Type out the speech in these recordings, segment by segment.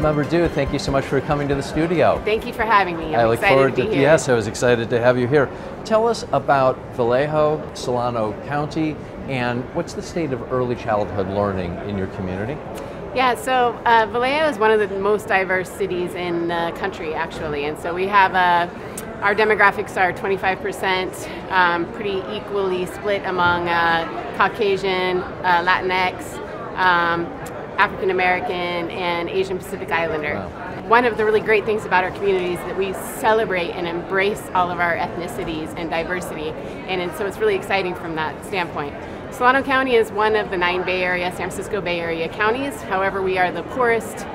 Councilmember Dew, thank you so much for coming to the studio. Thank you for having me. I look forward to be here. Yes, I was excited to have you here. Tell us about Vallejo, Solano County, and what's the state of early childhood learning in your community? Yeah, so Vallejo is one of the most diverse cities in the country, actually, and so we have our demographics are 25%, pretty equally split among Caucasian, Latinx, African American, and Asian Pacific Islander. Wow. One of the really great things about our community is that we celebrate and embrace all of our ethnicities and diversity, and so it's really exciting from that standpoint. Solano County is one of the 9 Bay Area, San Francisco Bay Area counties. However, we are the poorest,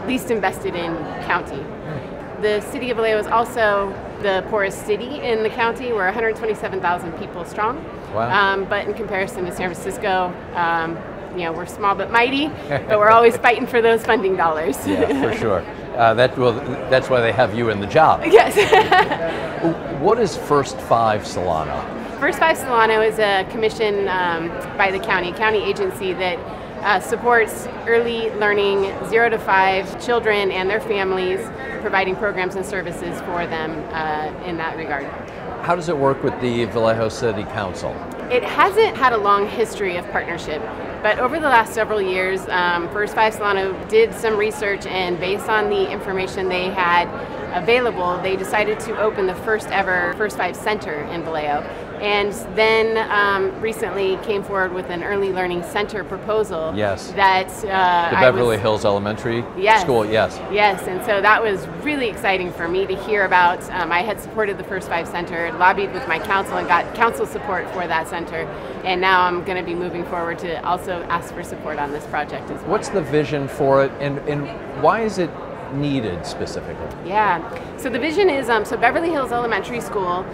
least invested in county. The city of Vallejo is also the poorest city in the county. We're 127,000 people strong. Wow. But in comparison to San Francisco, we're small but mighty, but we're always fighting for those funding dollars. Yeah, for sure. That's why they have you in the job. Yes. What is First 5 Solano? First 5 Solano is a commission by the county agency that supports early learning 0 to 5 children and their families, providing programs and services for them in that regard. How does it work with the Vallejo City Council? It hasn't had a long history of partnership, but over the last several years, First 5 Solano did some research, and based on the information they had available, they decided to open the first ever First 5 Center in Vallejo. And then recently came forward with an early learning center proposal. Yes. That the Beverly Hills Elementary School. Yes. Yes, and so that was really exciting for me to hear about. I had supported the First 5 Center, lobbied with my council, and got council support for that center. And now I'm going to be moving forward to also ask for support on this project as well. What's the vision for it, and why is it needed specifically? Yeah, so the vision is, so Beverly Hills Elementary School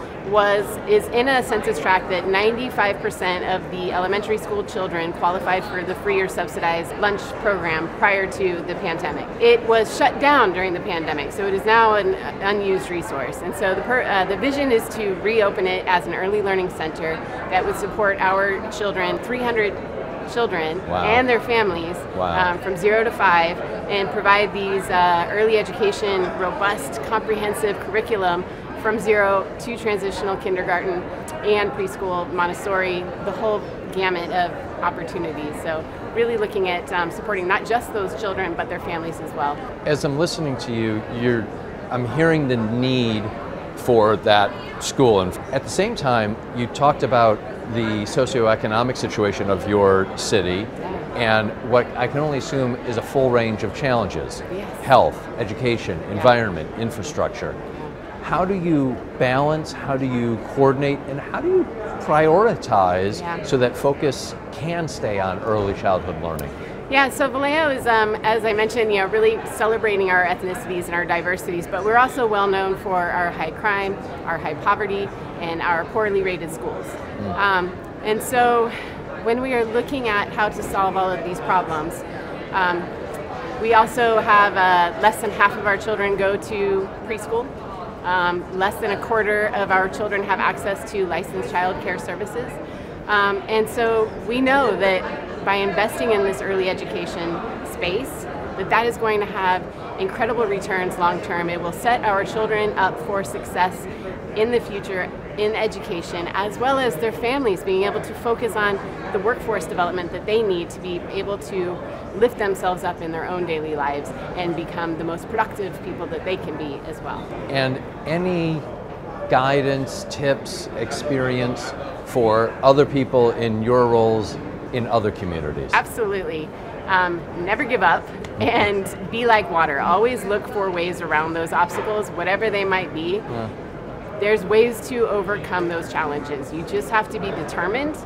is in a census tract that 95% of the elementary school children qualified for the free or subsidized lunch program prior to the pandemic. It was shut down during the pandemic, so it is now an unused resource. And so the vision is to reopen it as an early learning center that would support our children, 300 children. Wow. And their families. Wow. From 0 to 5, and provide these early education, robust, comprehensive curriculum from 0 to transitional kindergarten and preschool, Montessori, the whole gamut of opportunities. So really looking at supporting not just those children, but their families as well. As I'm listening to you, I'm hearing the need for that school. And at the same time, you talked about the socioeconomic situation of your city, and what I can only assume is a full range of challenges. Yes. Health, education, environment, infrastructure. How do you balance, how do you coordinate, and how do you prioritize so that focus can stay on early childhood learning? Yeah, so Vallejo is, as I mentioned, really celebrating our ethnicities and our diversities, but we're also well known for our high crime, our high poverty, and our poorly rated schools. And so when we are looking at how to solve all of these problems, we also have less than half of our children go to preschool. Less than a quarter of our children have access to licensed child care services. And so we know that by investing in this early education space, that is going to have incredible returns long term. It will set our children up for success in the future in education, as well as their families being able to focus on the workforce development that they need to be able to lift themselves up in their own daily lives and become the most productive people that they can be as well. And any guidance, tips, experience for other people in your roles in other communities? Absolutely. Never give up and be like water. Always look for ways around those obstacles, whatever they might be. There's ways to overcome those challenges. You just have to be determined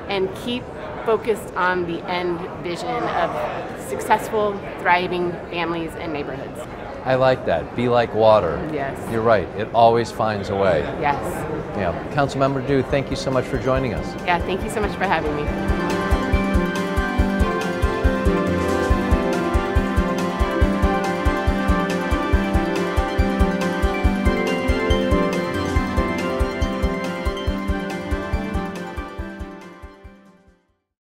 and keep focused on the end vision of successful, thriving families and neighborhoods. I like that. Be like water. Yes. You're right. It always finds a way. Yes. Yeah. Councilmember Dew, thank you so much for joining us. Yeah, thank you so much for having me.